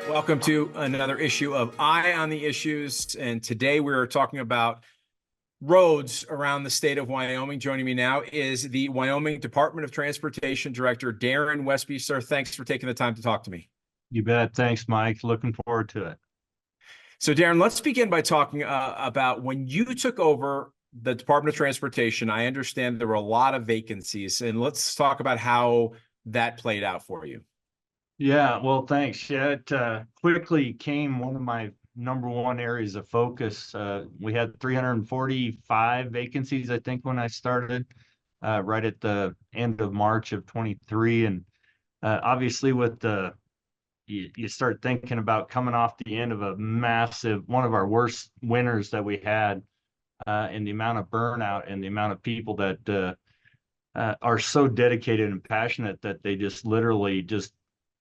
Welcome to another issue of Eye on the Issues. And today we're talking about roads around the state of Wyoming. Joining me now is the Wyoming Department of Transportation Director, Darin Westby. Sir, thanks for taking the time to talk to me. You bet. Thanks, Mike. Looking forward to it. So, Darin, let's begin by talking about when you took over the Department of Transportation. I understand there were a lot of vacancies, and let's talk about how that played out for you. Yeah, well, thanks. Yeah, it quickly came one of my number one areas of focus. We had 345 vacancies, I think, when I started, right at the end of March of 23. And obviously with you start thinking about coming off the end of a massive, one of our worst winters that we had, and the amount of burnout and the amount of people that are so dedicated and passionate that they just literally just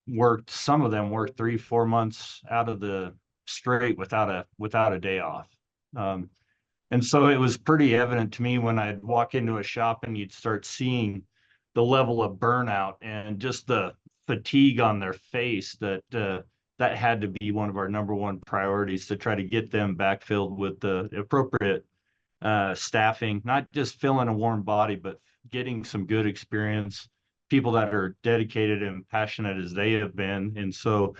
worked. Some of them worked 3-4 months out of the straight without a day off. And so it was pretty evident to me when I'd walk into a shop and you'd start seeing the level of burnout and just the fatigue on their face that that had to be one of our number one priorities, to try to get them backfilled with the appropriate staffing, not just filling a warm body, but getting some good experience, people that are dedicated and passionate as they have been. And so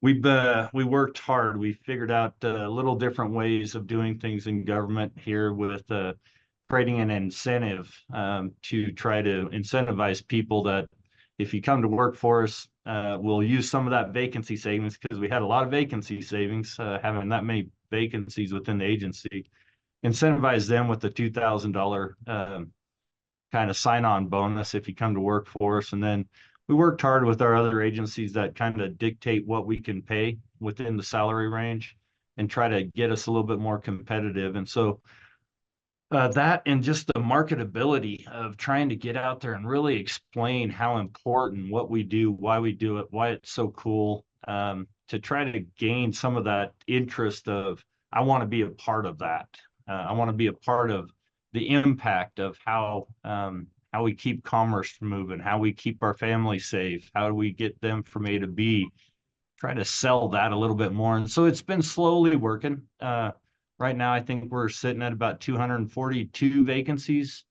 we worked hard. We figured out little different ways of doing things in government here with creating an incentive to try to incentivize people that if you come to work for us, we'll use some of that vacancy savings, because we had a lot of vacancy savings, having that many vacancies within the agency. Incentivize them with the $2,000 kind of sign-on bonus if you come to work for us. And then we worked hard with our other agencies that kind of dictate what we can pay within the salary range and try to get us a little bit more competitive. And so that, and just the marketability of trying to get out there and really explain how important what we do, why we do it, why it's so cool, to try to gain some of that interest of, I want to be a part of that. I want to be a part of the impact of how we keep commerce moving, how we keep our family safe, how do we get them from A to B, try to sell that a little bit more. And so it's been slowly working. Right now, I think we're sitting at about 242 vacancies.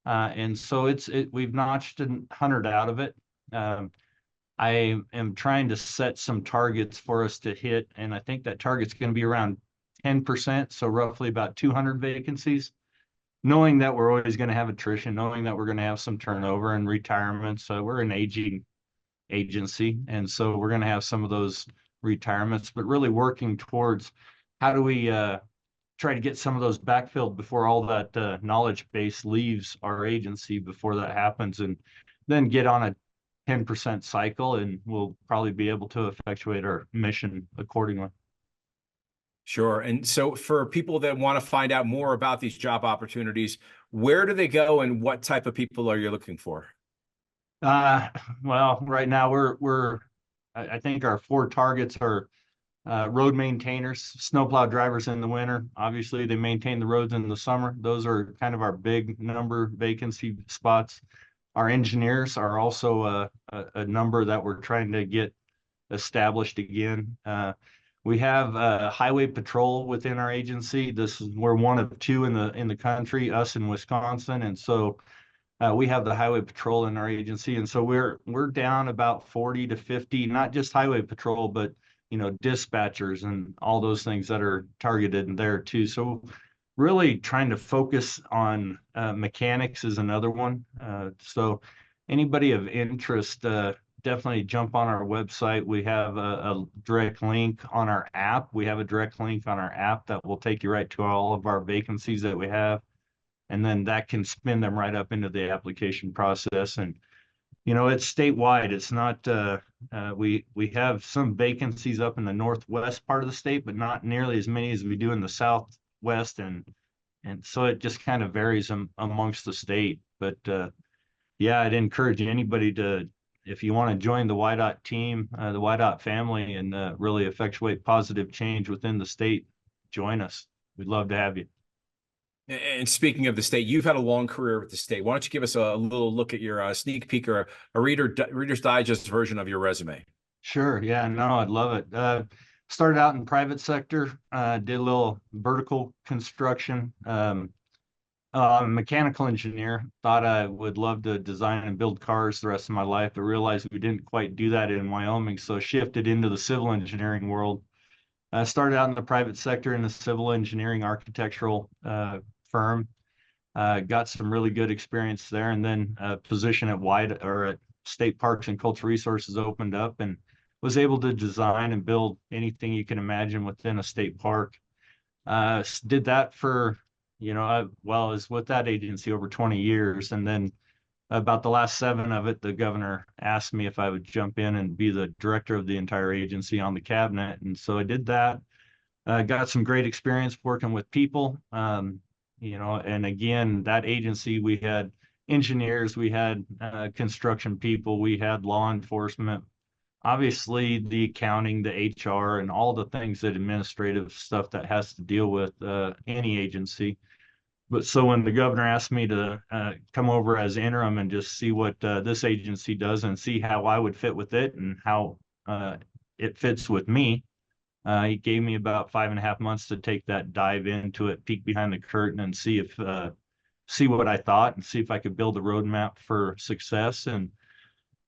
And so we've notched 100 out of it. I am trying to set some targets for us to hit, and I think that target's going to be around 10%, so roughly about 200 vacancies, knowing that we're always going to have attrition, knowing that we're going to have some turnover and retirements. So we're an aging agency, and so we're going to have some of those retirements, but really working towards how do we try to get some of those backfilled before all that knowledge base leaves our agency, before that happens, and then get on a 10% cycle, and we'll probably be able to effectuate our mission accordingly. Sure. And so for people that want to find out more about these job opportunities, where do they go and what type of people are you looking for? Well, right now I think our 4 targets are road maintainers, snowplow drivers in the winter. Obviously, they maintain the roads in the summer. Those are kind of our big number vacancy spots. Our engineers are also a number that we're trying to get established again. We have highway patrol within our agency. We're one of 2 in the country, us in Wisconsin, and so we have the highway patrol in our agency. And so we're down about 40 to 50, not just highway patrol, but dispatchers and all those things that are targeted in there too. So really trying to focus on mechanics is another one. So anybody of interest, definitely jump on our website. We have a direct link on our app. We have a direct link on our app that will take you right to all of our vacancies that we have. And then that can spin them right up into the application process. And, it's statewide. It's not, we have some vacancies up in the northwest part of the state, but not nearly as many as we do in the southwest. And so it just kind of varies amongst the state. But yeah, I'd encourage anybody to, if you want to join the WYDOT team, the WYDOT family, and really effectuate positive change within the state, join us. We'd love to have you. And speaking of the state, you've had a long career with the state. Why don't you give us a little look at your sneak peek or a Reader's Digest version of your resume? Sure. Yeah, no, I'd love it. Started out in private sector, did a little vertical construction. I'm a mechanical engineer. Thought I would love to design and build cars the rest of my life, but realized we didn't quite do that in Wyoming. So shifted into the civil engineering world. I started out in the private sector in the civil engineering architectural firm. Got some really good experience there, and then a position at at State Parks and Cultural Resources opened up, and was able to design and build anything you can imagine within a state park. Did that for, I was with that agency over 20 years, and then about the last 7 of it, the governor asked me if I would jump in and be the director of the entire agency on the cabinet, and so I did that. Got some great experience working with people. And again, that agency, we had engineers, we had construction people, we had law enforcement, obviously the accounting, the HR, and all the things that administrative stuff that has to deal with any agency. But so when the governor asked me to come over as interim and just see what this agency does and see how I would fit with it and how it fits with me, he gave me about 5.5 months to take that dive into it, peek behind the curtain, and see what I thought and see if I could build a roadmap for success. And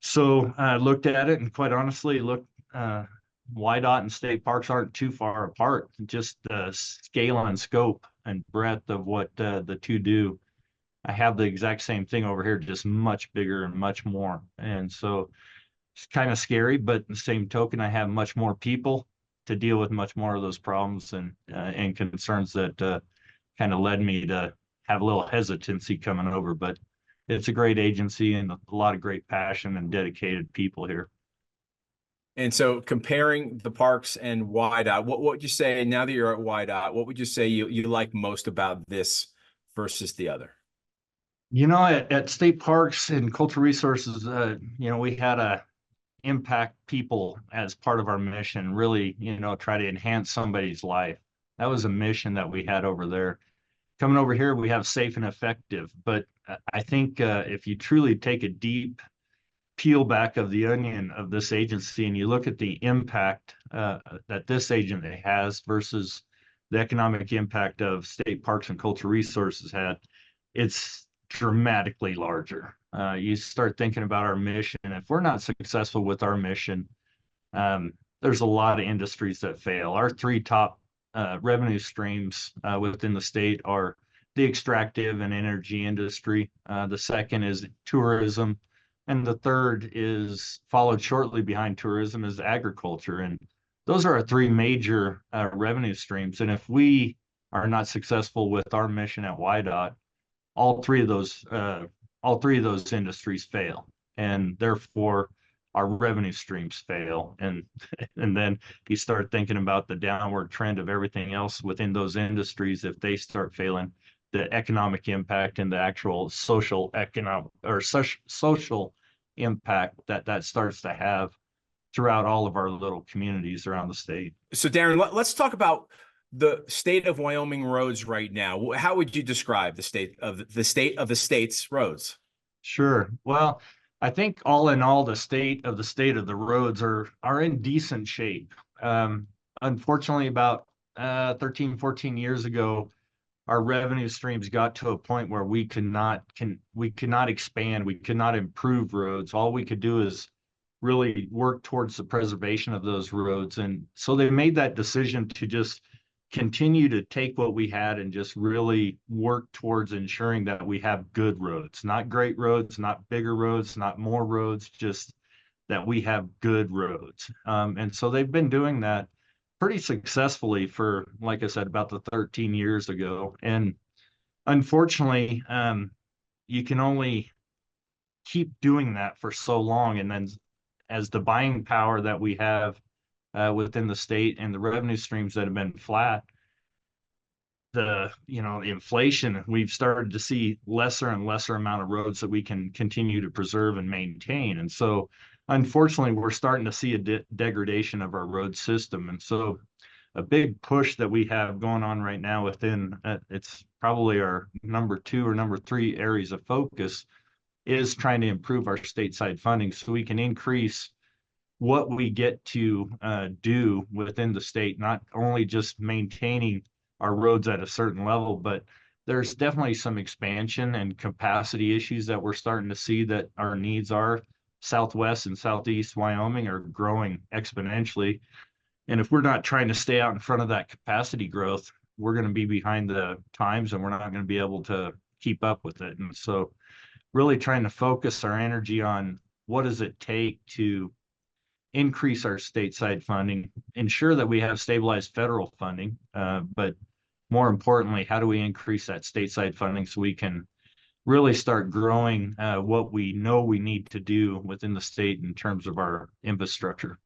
so I looked at it, and quite honestly, WYDOT and state parks aren't too far apart. Just the scale and scope and breadth of what the two do. I have the exact same thing over here, just much bigger and much more. And so it's kind of scary, but the same token, I have much more people to deal with much more of those problems and concerns that kind of led me to have a little hesitancy coming over. But it's a great agency and a lot of great passion and dedicated people here. And so comparing the parks and WYDOT, what would you say now that you're at WYDOT, what would you say you like most about this versus the other? At state parks and cultural resources, we had a impact people as part of our mission, really, try to enhance somebody's life. That was a mission that we had over there. Coming over here, we have safe and effective. But I think if you truly take a deep peel back of the onion of this agency and you look at the impact that this agency has versus the economic impact of state parks and cultural resources had, it's dramatically larger. You start thinking about our mission. If we're not successful with our mission, there's a lot of industries that fail. Our 3 top revenue streams within the state are the extractive and energy industry. The second is tourism. And the third is followed shortly behind tourism is agriculture. And those are our 3 major revenue streams. And if we are not successful with our mission at WYDOT, all three of those industries fail, and therefore our revenue streams fail. And then you start thinking about the downward trend of everything else within those industries. If they start failing, the economic impact and the actual social impact that starts to have throughout all of our little communities around the state. So Darin, let's talk about the state of Wyoming roads right now. How would you describe the state of the state's roads? Sure. Well, I think all in all, the state of the roads are in decent shape. Unfortunately, about 13, 14 years ago, our revenue streams got to a point where we could not expand, we could not improve roads. All we could do is really work towards the preservation of those roads. And so they made that decision to just continue to take what we had and just really work towards ensuring that we have good roads, not great roads, not bigger roads, not more roads, just that we have good roads. And so they've been doing that pretty successfully for, like I said, about the 13 years ago. And unfortunately, you can only keep doing that for so long. And then as the buying power that we have within the state and the revenue streams that have been flat, the inflation, we've started to see lesser and lesser amount of roads that we can continue to preserve and maintain. And so unfortunately, we're starting to see a degradation of our road system. And so a big push that we have going on right now within, it's probably our number 2 or number 3 areas of focus, is trying to improve our stateside funding so we can increase what we get to do within the state, not only just maintaining our roads at a certain level, but there's definitely some expansion and capacity issues that we're starting to see that our needs are. Southwest and Southeast Wyoming are growing exponentially. And if we're not trying to stay out in front of that capacity growth, we're going to be behind the times and we're not going to be able to keep up with it. And so really trying to focus our energy on what does it take to increase our stateside funding, ensure that we have stabilized federal funding, but more importantly, how do we increase that stateside funding so we can really start growing what we know we need to do within the state in terms of our infrastructure.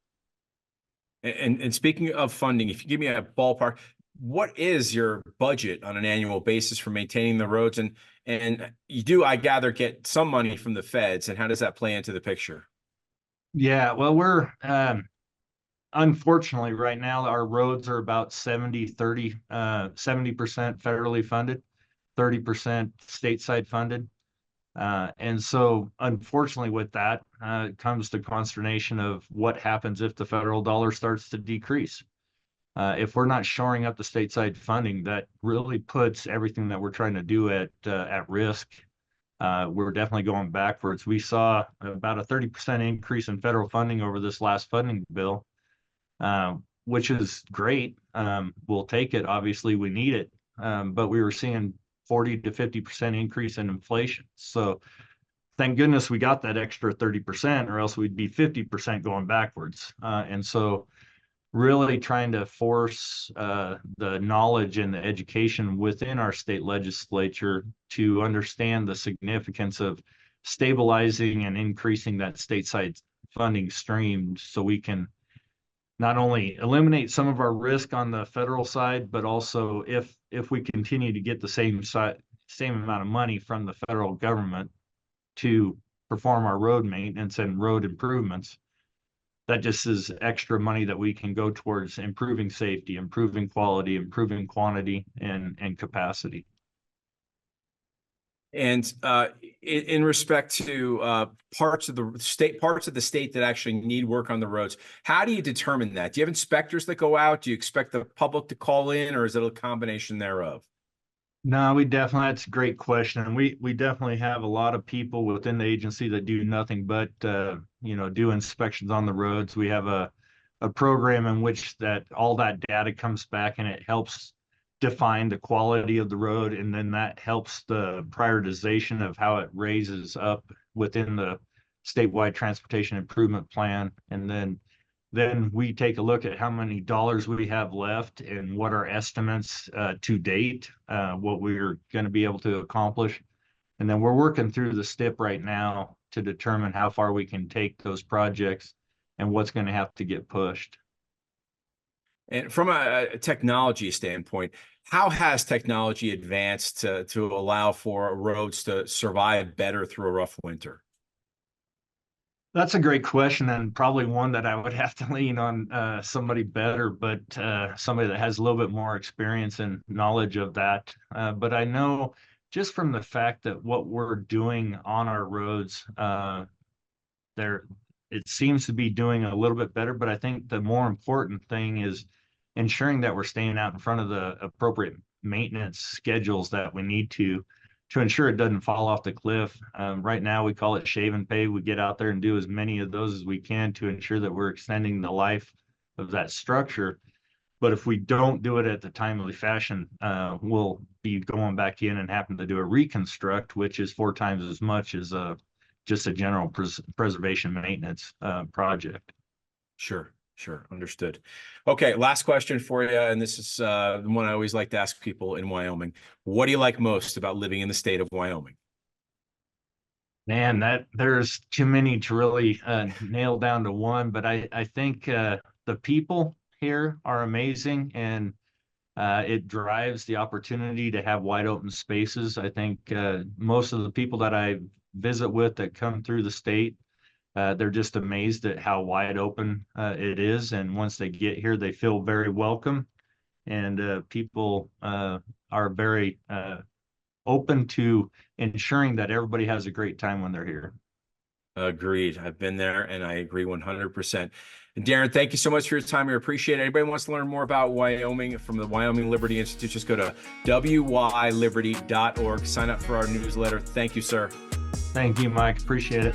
And speaking of funding, if you give me a ballpark, what is your budget on an annual basis for maintaining the roads? And you do, I gather, get some money from the feds, and how does that play into the picture? Yeah, well, we're unfortunately right now our roads are about 70-30, 70% federally funded, 30% stateside funded. And so unfortunately with that comes the consternation of what happens if the federal dollar starts to decrease. If we're not shoring up the stateside funding, that really puts everything that we're trying to do at risk. We're definitely going backwards. We saw about a 30% increase in federal funding over this last funding bill, which is great. We'll take it. Obviously, we need it. But we were seeing 40 to 50% increase in inflation. So thank goodness we got that extra 30%, or else we'd be 50% going backwards. And so really trying to force the knowledge and the education within our state legislature to understand the significance of stabilizing and increasing that stateside funding stream so we can not only eliminate some of our risk on the federal side, but also if we continue to get the same amount of money from the federal government to perform our road maintenance and road improvements, that just is extra money that we can go towards improving safety, improving quality, improving quantity, and capacity. And in respect to parts of the state that actually need work on the roads, how do you determine that? Do you have inspectors that go out? Do you expect the public to call in, or is it a combination thereof? No, that's a great question. And we definitely have a lot of people within the agency that do nothing but do inspections on the roads. We have a program in which that all that data comes back and it helps define the quality of the road, and then that helps the prioritization of how it raises up within the statewide transportation improvement plan. And then we take a look at how many dollars we have left and what our estimates to date, what we're going to be able to accomplish. And then we're working through the STIP right now to determine how far we can take those projects and what's going to have to get pushed. And from a technology standpoint, how has technology advanced to allow for roads to survive better through a rough winter? That's a great question, and probably one that I would have to lean on somebody better, but somebody that has a little bit more experience and knowledge of that. But I know just from the fact that what we're doing on our roads, it seems to be doing a little bit better. But I think the more important thing is ensuring that we're staying out in front of the appropriate maintenance schedules that we need to ensure it doesn't fall off the cliff. Right now, we call it shave and pay. We get out there and do as many of those as we can to ensure that we're extending the life of that structure. But if we don't do it at the timely fashion, we'll be going back in and having to do a reconstruct, which is 4 times as much as just a general preservation maintenance project. Sure. Understood. Okay. Last question for you. And this is the one I always like to ask people in Wyoming. What do you like most about living in the state of Wyoming? Man, there's too many to really nail down to one, but I think the people here are amazing, and it drives the opportunity to have wide open spaces. I think most of the people that I visit with that come through the state, they're just amazed at how wide open it is. And once they get here, they feel very welcome. and people are very open to ensuring that everybody has a great time when they're here. Agreed. I've been there and I agree 100%. And Darin, thank you so much for your time. We appreciate it. Anybody wants to learn more about Wyoming from the Wyoming Liberty Institute, just go to wyliberty.org. Sign up for our newsletter. Thank you, sir. Thank you, Mike. Appreciate it.